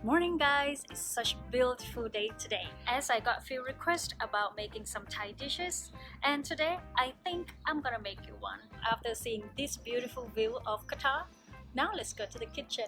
Good morning guys, it's such a beautiful day today as I got a few requests about making some Thai dishes and today I think I'm gonna make you one. After seeing this beautiful view of Qatar, now let's go to the kitchen.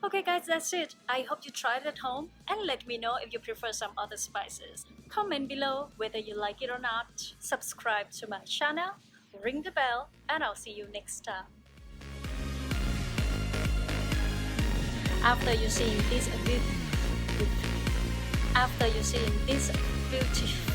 Okay guys, that's it. I hope you try it at home and let me know if you prefer some other spices. Comment below whether you like it or not. Subscribe to my channel, ring the bell, and I'll see you next time. After you seeing this beautiful